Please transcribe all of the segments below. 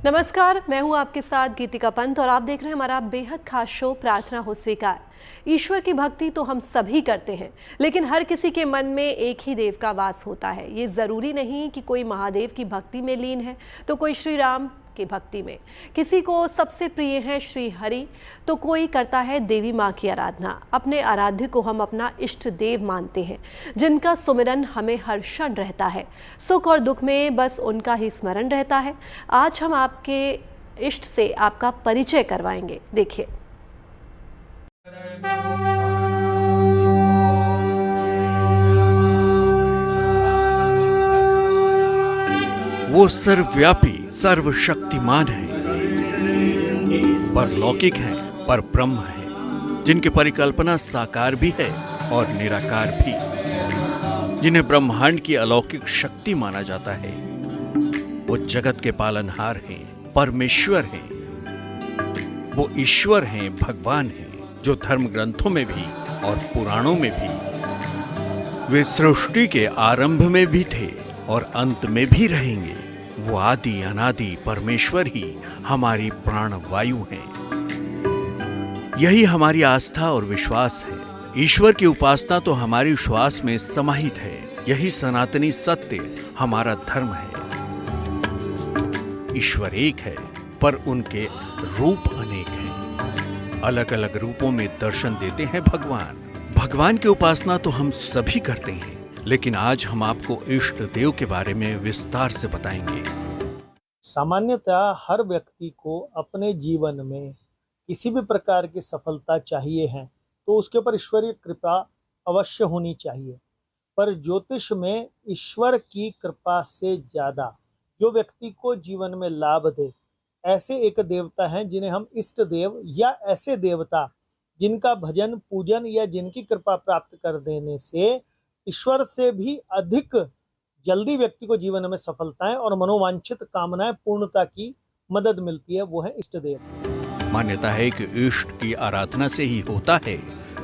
नमस्कार, मैं हूं आपके साथ गीतिका पंत और आप देख रहे हैं हमारा बेहद खास शो प्रार्थना हो स्वीकार। ईश्वर की भक्ति तो हम सभी करते हैं, लेकिन हर किसी के मन में एक ही देव का वास होता है। ये जरूरी नहीं कि कोई महादेव की भक्ति में लीन है तो कोई श्री राम की भक्ति में, किसी को सबसे प्रिय है श्री हरि तो कोई करता है देवी माँ की आराधना। अपने आराध्य को हम अपना इष्ट देव मानते हैं, जिनका सुमिरन हमें हर क्षण रहता है। सुख और दुख में बस उनका ही स्मरण रहता है। आज हम आपके इष्ट से आपका परिचय करवाएंगे। देखिए, वो सर्वव्यापी सर्वशक्तिमान है, परलौकिक है, पर ब्रह्म है, जिनकी परिकल्पना साकार भी है और निराकार भी, जिन्हें ब्रह्मांड की अलौकिक शक्ति माना जाता है। वो जगत के पालनहार हैं, परमेश्वर हैं, वो ईश्वर हैं, भगवान हैं, जो धर्म ग्रंथों में भी और पुराणों में भी, वे सृष्टि के आरंभ में भी थे और अंत में भी रहेंगे। वो आदि अनादि परमेश्वर ही हमारी प्राण वायु हैं। यही हमारी आस्था और विश्वास है। ईश्वर की उपासना तो हमारी श्वास में समाहित है। यही सनातनी सत्य हमारा धर्म है। ईश्वर एक है, पर उनके रूप अनेक हैं। अलग अलग रूपों में दर्शन देते हैं भगवान। भगवान की उपासना तो हम सभी करते हैं, लेकिन आज हम आपको इष्ट देव के बारे में विस्तार से बताएंगे। सामान्यतः हर व्यक्ति को अपने जीवन में किसी भी प्रकार की सफलता चाहिए है तो उसके ऊपर ईश्वरीय कृपा अवश्य होनी चाहिए। पर ज्योतिष में ईश्वर की कृपा से ज्यादा जो व्यक्ति को जीवन में लाभ दे, ऐसे एक देवता हैं जिन्हें हम इष्ट देव या ऐसे देवता जिनका भजन पूजन या जिनकी कृपा प्राप्त कर देने से ईश्वर से भी अधिक जल्दी व्यक्ति को जीवन में सफलताएं और मनोवांछित कामनाएं पूर्णता की मदद मिलती है, वो है इष्ट देव। मान्यता है कि इष्ट की आराधना से ही होता है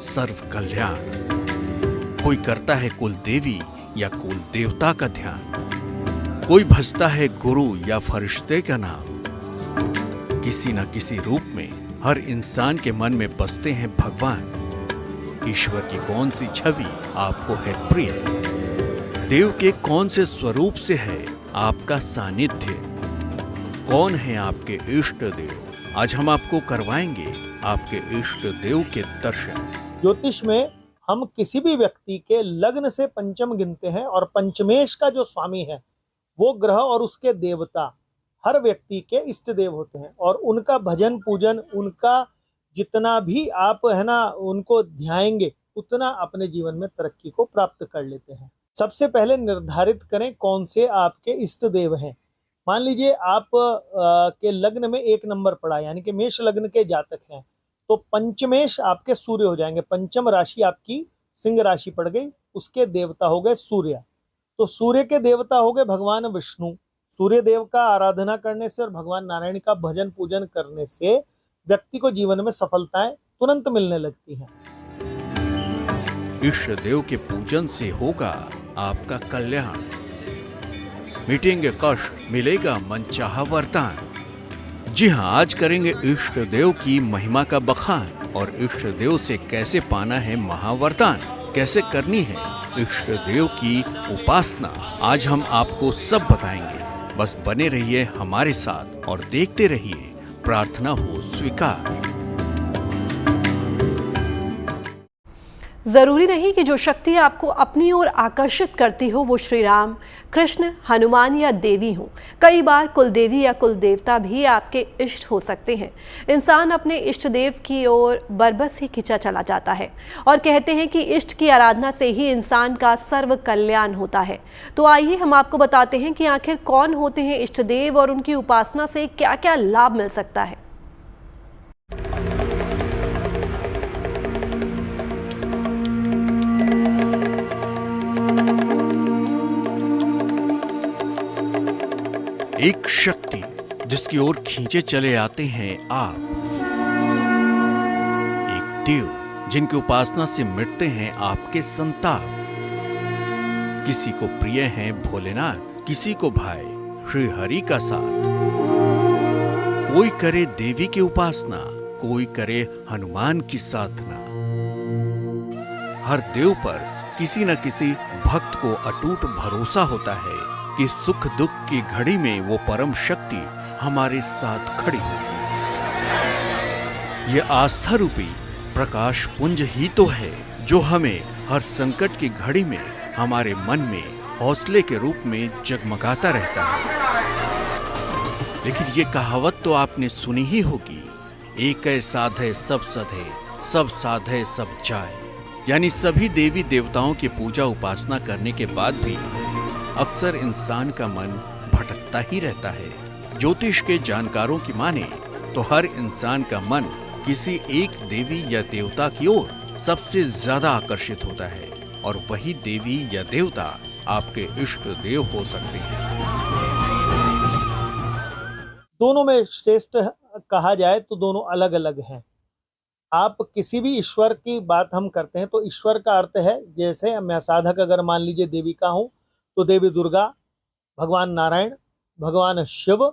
सर्व कल्याण। कोई करता है कुल देवी या कुल देवता का ध्यान, कोई भजता है गुरु या फरिश्ते का नाम। किसी न किसी रूप में हर इंसान के मन में बसते हैं भगवान। ईश्वर की कौन सी छवि आपको है प्रिय? देव के कौन से स्वरूप से है आपका सानिध्य? कौन है आपके इष्ट देव? आज हम आपको करवाएंगे आपके इष्ट देव के दर्शन। ज्योतिष में हम किसी भी व्यक्ति के लग्न से पंचम गिनते हैं और पंचमेश का जो स्वामी है वो ग्रह और उसके देवता हर व्यक्ति के इष्ट देव होते हैं और उनका भजन पूजन, उनका जितना भी आप है ना उनको ध्याएंगे उतना अपने जीवन में तरक्की को प्राप्त कर लेते हैं। सबसे पहले निर्धारित करें कौन से आपके इष्ट देव हैं। मान लीजिए आप के लग्न में 1 नंबर पड़ा, यानी कि मेष लग्न के जातक हैं, तो पंचमेश आपके सूर्य हो जाएंगे। पंचम राशि आपकी सिंह राशि पड़ गई, उसके देवता हो गए सूर्य। तो सूर्य के देवता हो गए भगवान विष्णु। सूर्य देव का आराधना करने से और भगवान नारायण का भजन पूजन करने से व्यक्ति को जीवन में सफलताएं तुरंत मिलने लगती हैं। इष्ट देव के पूजन से होगा आपका कल्याण, मिटेंगे कष्ट, मिलेगा मनचाहा वरदान। जी हाँ, आज करेंगे इष्ट देव की महिमा का बखान और इष्ट देव से कैसे पाना है महावरदान, कैसे करनी है इष्ट देव की उपासना। आज हम आपको सब बताएंगे। बस बने रहिए हमारे साथ और देखते रहिए प्रार्थना हो स्वीकार। जरूरी नहीं कि जो शक्ति आपको अपनी ओर आकर्षित करती हो वो श्री राम, कृष्ण, हनुमान या देवी हो। कई बार कुल देवी या कुल देवता भी आपके इष्ट हो सकते हैं। इंसान अपने इष्ट देव की ओर बरबस ही खिंचा चला जाता है और कहते हैं कि इष्ट की आराधना से ही इंसान का सर्व कल्याण होता है। तो आइए हम आपको बताते हैं कि आखिर कौन होते हैं इष्ट देव और उनकी उपासना से क्या क्या लाभ मिल सकता है। एक शक्ति जिसकी ओर खींचे चले आते हैं आप, एक देव जिनकी उपासना से मिटते हैं आपके संताप। किसी को प्रिय हैं भोलेनाथ, किसी को भाई श्री हरि का साथ। कोई करे देवी की उपासना, कोई करे हनुमान की साधना। हर देव पर किसी न किसी भक्त को अटूट भरोसा होता है कि सुख दुख की घड़ी में वो परम शक्ति हमारे साथ खड़ी होगी। ये आस्था रूपी प्रकाश पुंज ही तो है जो हमें हर संकट की घड़ी में हमारे मन में हौसले के रूप में जगमगाता रहता है। लेकिन ये कहावत तो आपने सुनी ही होगी, एक साधे सब सधे, सब साधे सब जाए। यानी सभी देवी देवताओं की पूजा उपासना करने के बाद भी अक्सर इंसान का मन भटकता ही रहता है। ज्योतिष के जानकारों की माने तो हर इंसान का मन किसी एक देवी या देवता की ओर सबसे ज्यादा आकर्षित होता है, और वही देवी या देवता आपके इष्ट देव हो सकते हैं। दोनों में श्रेष्ठ कहा जाए तो दोनों अलग अलग हैं। आप किसी भी ईश्वर की बात हम करते हैं तो ईश्वर का अर्थ है, जैसे मैं साधक अगर मान लीजिए देवी का हूं तो देवी दुर्गा, भगवान नारायण, भगवान शिव,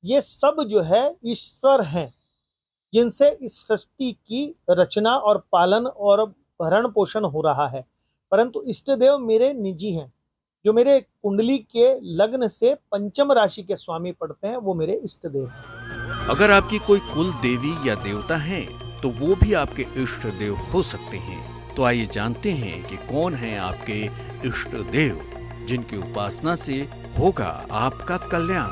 ये सब जो है ईश्वर हैं जिनसे इस सृष्टि की रचना और पालन और भरण पोषण हो रहा है। परंतु इष्ट देव मेरे निजी हैं, जो मेरे कुंडली के लग्न से पंचम राशि के स्वामी पड़ते हैं, वो मेरे इष्ट देव हैं। अगर आपकी कोई कुल देवी या देवता है तो वो भी आपके इष्ट देव हो सकते हैं। तो आइए जानते हैं कि कौन है आपके इष्ट देव जिनकी उपासना से होगा आपका कल्याण।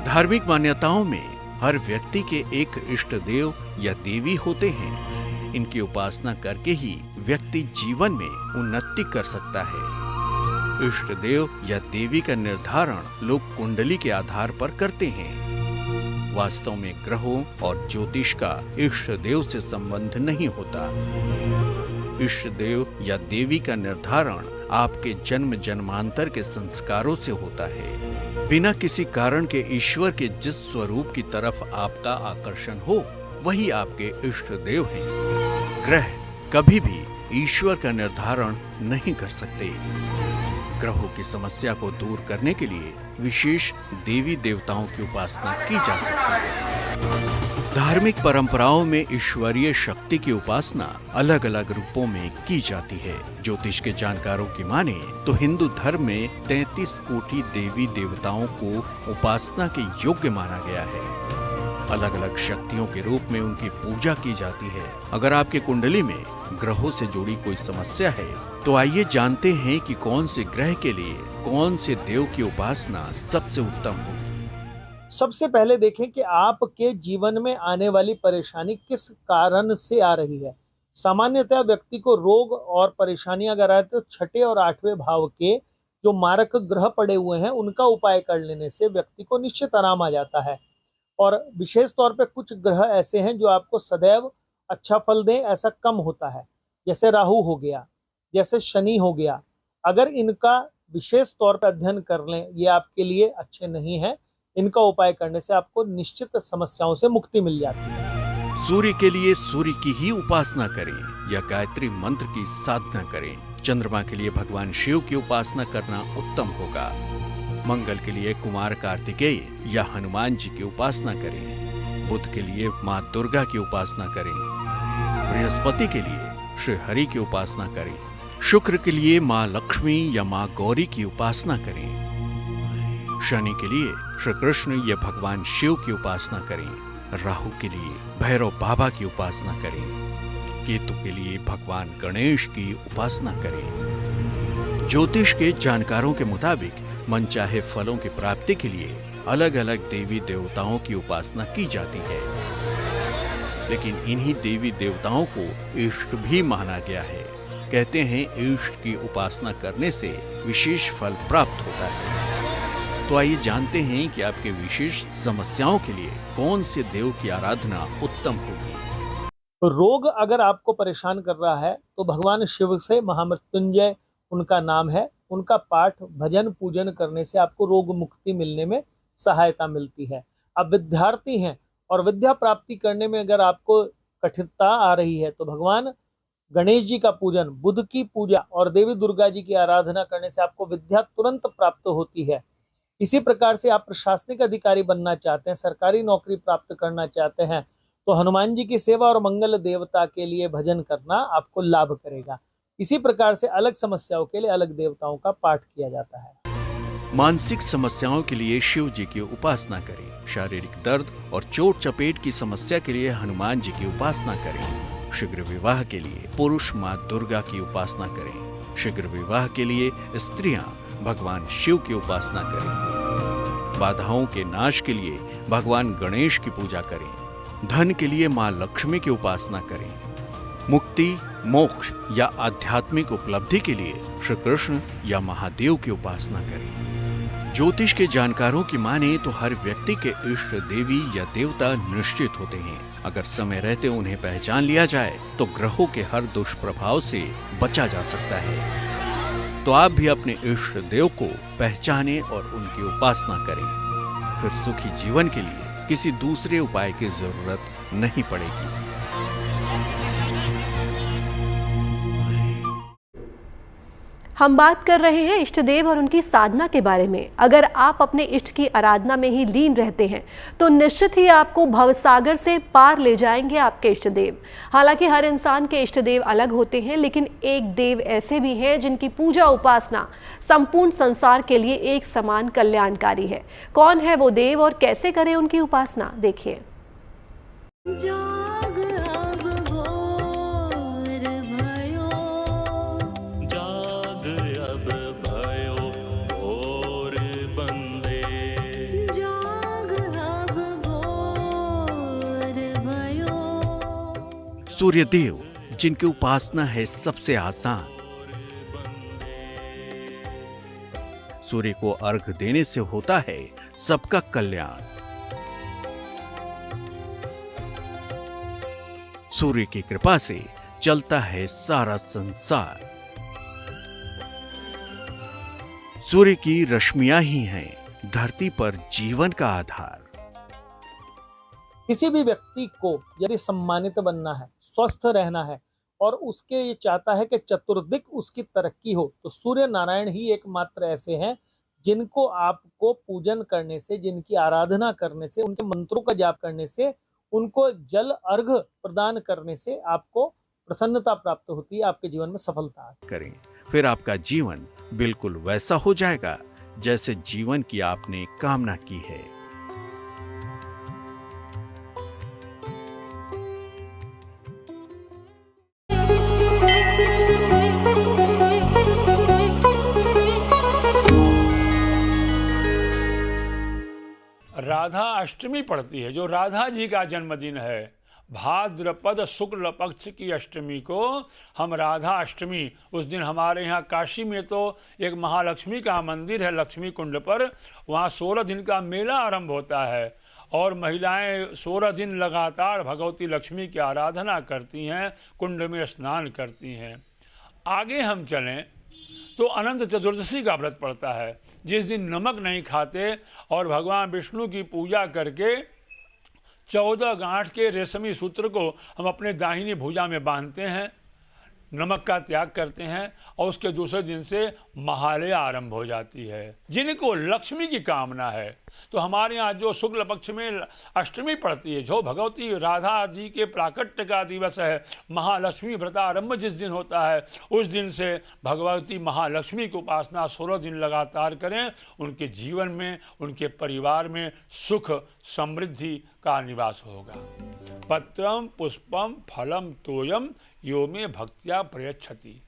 धार्मिक मान्यताओं में हर व्यक्ति के एक इष्ट देव या देवी होते हैं। इनकी उपासना करके ही व्यक्ति जीवन में उन्नति कर सकता है। इष्ट देव या देवी का निर्धारण लोग कुंडली के आधार पर करते हैं। वास्तव में ग्रहों और ज्योतिष का इष्ट देव से संबंध नहीं होता। इष्ट देव या देवी का निर्धारण आपके जन्म जन्मांतर के संस्कारों से होता है। बिना किसी कारण के ईश्वर के जिस स्वरूप की तरफ आपका आकर्षण हो, वही आपके इष्ट देव हैं। ग्रह कभी भी ईश्वर का निर्धारण नहीं कर सकते। ग्रहों की समस्या को दूर करने के लिए विशेष देवी देवताओं की उपासना की जा सकती है। धार्मिक परंपराओं में ईश्वरीय शक्ति की उपासना अलग अलग रूपों में की जाती है। ज्योतिष के जानकारों की माने तो हिंदू धर्म में 33 कोटि देवी देवताओं को उपासना के योग्य माना गया है। अलग अलग शक्तियों के रूप में उनकी पूजा की जाती है। अगर आपके कुंडली में ग्रहों से जुड़ी कोई समस्या है तो आइए जानते हैं कि कौन से ग्रह के लिए कौन से देव की उपासना सबसे उत्तम होगी। सबसे पहले देखें कि आपके जीवन में आने वाली परेशानी किस कारण से आ रही है। सामान्यतः व्यक्ति को रोग और परेशानियां अगर आए तो छठे और आठवें भाव के जो मारक ग्रह पड़े हुए हैं उनका उपाय कर लेने से व्यक्ति को निश्चित आराम आ जाता है। और विशेष तौर पे कुछ ग्रह ऐसे हैं जो आपको सदैव अच्छा फल दें, ऐसा कम होता है। जैसे राहु हो गया, जैसे शनि हो गया। अगर इनका विशेष तौर पर अध्ययन कर लें, ये आपके लिए अच्छे नहीं है। इनका उपाय करने से आपको निश्चित समस्याओं से मुक्ति मिल जाती है। सूर्य के लिए सूर्य की ही उपासना करें या गायत्री मंत्र की साधना करें। चंद्रमा के लिए भगवान शिव की उपासना करना उत्तम होगा। मंगल के लिए कुमार कार्तिकेय या हनुमान जी की उपासना करें। बुध के लिए माँ दुर्गा की उपासना करें। बृहस्पति के लिए श्री हरि की उपासना करें। शुक्र के लिए माँ लक्ष्मी या माँ गौरी की उपासना करें। शनि के लिए श्री कृष्ण या भगवान शिव की उपासना करें। राहु के लिए भैरव बाबा की उपासना करें। केतु के लिए भगवान गणेश की उपासना करें। ज्योतिष के जानकारों के मुताबिक मनचाहे फलों की प्राप्ति के लिए अलग अलग देवी देवताओं की उपासना की जाती है, लेकिन इन्हीं देवी देवताओं को इष्ट भी माना गया है। कहते हैं इष्ट की उपासना करने से विशेष फल प्राप्त होता है। तो आइए जानते हैं कि आपके विशेष समस्याओं के लिए कौन से देव की आराधना उत्तम होगी। रोग अगर आपको परेशान कर रहा है तो भगवान शिव से महामृत्युंजय उनका नाम है, उनका पाठ भजन पूजन करने से आपको रोग मुक्ति मिलने में सहायता मिलती है। आप विद्यार्थी हैं और विद्या प्राप्ति करने में अगर आपको कठिनता आ रही है तो भगवान गणेश जी का पूजन, बुध की पूजा और देवी दुर्गा जी की आराधना करने से आपको विद्या तुरंत प्राप्त होती है। इसी प्रकार से आप प्रशासनिक अधिकारी बनना चाहते हैं, सरकारी नौकरी प्राप्त करना चाहते हैं, तो हनुमान जी की सेवा और मंगल देवता के लिए भजन करना आपको लाभ करेगा। इसी प्रकार से अलग समस्याओं के लिए अलग देवताओं का पाठ किया जाता है। मानसिक समस्याओं के लिए शिव जी की उपासना करें। शारीरिक दर्द और चोट चपेट की समस्या के लिए हनुमान जी की उपासना करें। शीघ्र विवाह के लिए पुरुष माँ दुर्गा की उपासना करें। शीघ्र विवाह के लिए स्त्रियां भगवान शिव की उपासना करें। बाधाओं के नाश के लिए भगवान गणेश की पूजा करें। धन के लिए माँ लक्ष्मी की उपासना करें। मुक्ति, मोक्ष या आध्यात्मिक उपलब्धि के लिए श्री कृष्ण या महादेव की उपासना करें। ज्योतिष के जानकारों की माने तो हर व्यक्ति के इष्ट देवी या देवता निश्चित होते हैं। अगर समय रहते उन्हें पहचान लिया जाए तो ग्रहों के हर दुष्प्रभाव से बचा जा सकता है। तो आप भी अपने इष्ट देव को पहचानें और उनकी उपासना करें। फिर सुखी जीवन के लिए किसी दूसरे उपाय की जरूरत नहीं पड़ेगी। हम बात कर रहे हैं इष्ट देव और उनकी साधना के बारे में। अगर आप अपने इष्ट की आराधना में ही लीन रहते हैं तो निश्चित ही आपको भवसागर से पार ले जाएंगे आपके इष्ट देव। हालांकि हर इंसान के इष्ट देव अलग होते हैं, लेकिन एक देव ऐसे भी हैं जिनकी पूजा उपासना संपूर्ण संसार के लिए एक समान कल्याणकारी है। कौन है वो देव और कैसे करें उनकी उपासना, देखिए। सूर्य देव, जिनकी उपासना है सबसे आसान। सूर्य को अर्घ देने से होता है सबका कल्याण। सूर्य की कृपा से चलता है सारा संसार। सूर्य की रश्मियां ही हैं धरती पर जीवन का आधार। किसी भी व्यक्ति को यदि सम्मानित बनना है, स्वस्थ रहना है और उसके ये चाहता है कि चतुर्दिक उसकी तरक्की हो, तो सूर्य नारायण ही एकमात्र ऐसे हैं जिनको आपको पूजन करने से, जिनकी आराधना करने से, उनके मंत्रों का जाप करने से, उनको जल अर्घ प्रदान करने से आपको प्रसन्नता प्राप्त होती है, आपके जीवन में सफलता आती है। करें, फिर आपका जीवन बिल्कुल वैसा हो जाएगा जैसे जीवन की आपने कामना की है। राधा अष्टमी पड़ती है, जो राधा जी का जन्मदिन है। भाद्रपद शुक्ल पक्ष की अष्टमी को हम राधा अष्टमी, उस दिन हमारे यहाँ काशी में तो एक महालक्ष्मी का मंदिर है लक्ष्मी कुंड पर, वहाँ 16 दिन का मेला आरंभ होता है और महिलाएं 16 दिन लगातार भगवती लक्ष्मी की आराधना करती हैं, कुंड में स्नान करती हैं। आगे हम चलें तो अनंत चतुर्दशी का व्रत पड़ता है, जिस दिन नमक नहीं खाते और भगवान विष्णु की पूजा करके 14 गांठ के रेशमी सूत्र को हम अपने दाहिनी भुजा में बांधते हैं, नमक का त्याग करते हैं और उसके दूसरे दिन से महालया आरंभ हो जाती है। जिनको लक्ष्मी की कामना है तो हमारे यहाँ जो शुक्ल पक्ष में अष्टमी पड़ती है, जो भगवती राधा जी के प्राकट्य का दिवस है, महालक्ष्मी व्रतारंभ जिस दिन होता है, उस दिन से भगवती महालक्ष्मी की उपासना 16 दिन लगातार करें। उनके जीवन में, उनके परिवार में सुख समृद्धि का निवास होगा। पत्रम पुष्पम फलम तोयम यो में भक्त्या प्रयच्छति।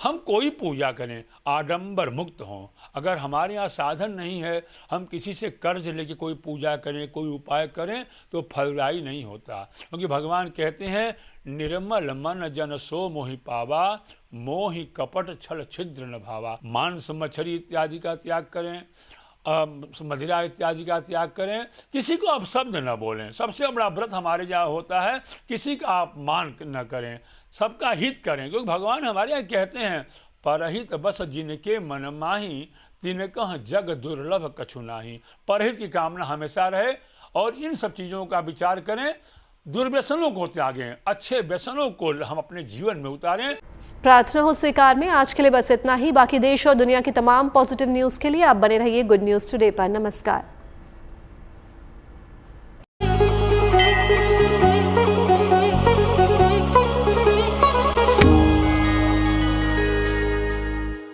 हम कोई पूजा करें आडंबर मुक्त हों। अगर हमारे यहाँ साधन नहीं है, हम किसी से कर्ज लेके कोई पूजा करें, कोई उपाय करें तो फलदायी नहीं होता, क्योंकि भगवान कहते हैं निर्मल मन जन सो मोहि पावा, मोहि कपट छल छिद्र न भावा। मांस मछली इत्यादि का त्याग करें, मदिरा इत्यादि का त्याग करें, किसी को आप शब्द न बोलें। सबसे बड़ा व्रत हमारे यहाँ होता है किसी का आप मान न करें, सबका हित करें, क्योंकि भगवान हमारे यहाँ कहते हैं परहित बस जिनके मन माही, तिनकह जग दुर्लभ कछु नाही। परहित की कामना हमेशा रहे और इन सब चीज़ों का विचार करें। दुर्व्यसनों को त्यागें, अच्छे व्यसनों को हम अपने जीवन में उतारें। प्रार्थना हो स्वीकार में आज के लिए बस इतना ही। बाकी देश और दुनिया की तमाम पॉजिटिव न्यूज के लिए आप बने रहिए गुड न्यूज टुडे पर। नमस्कार।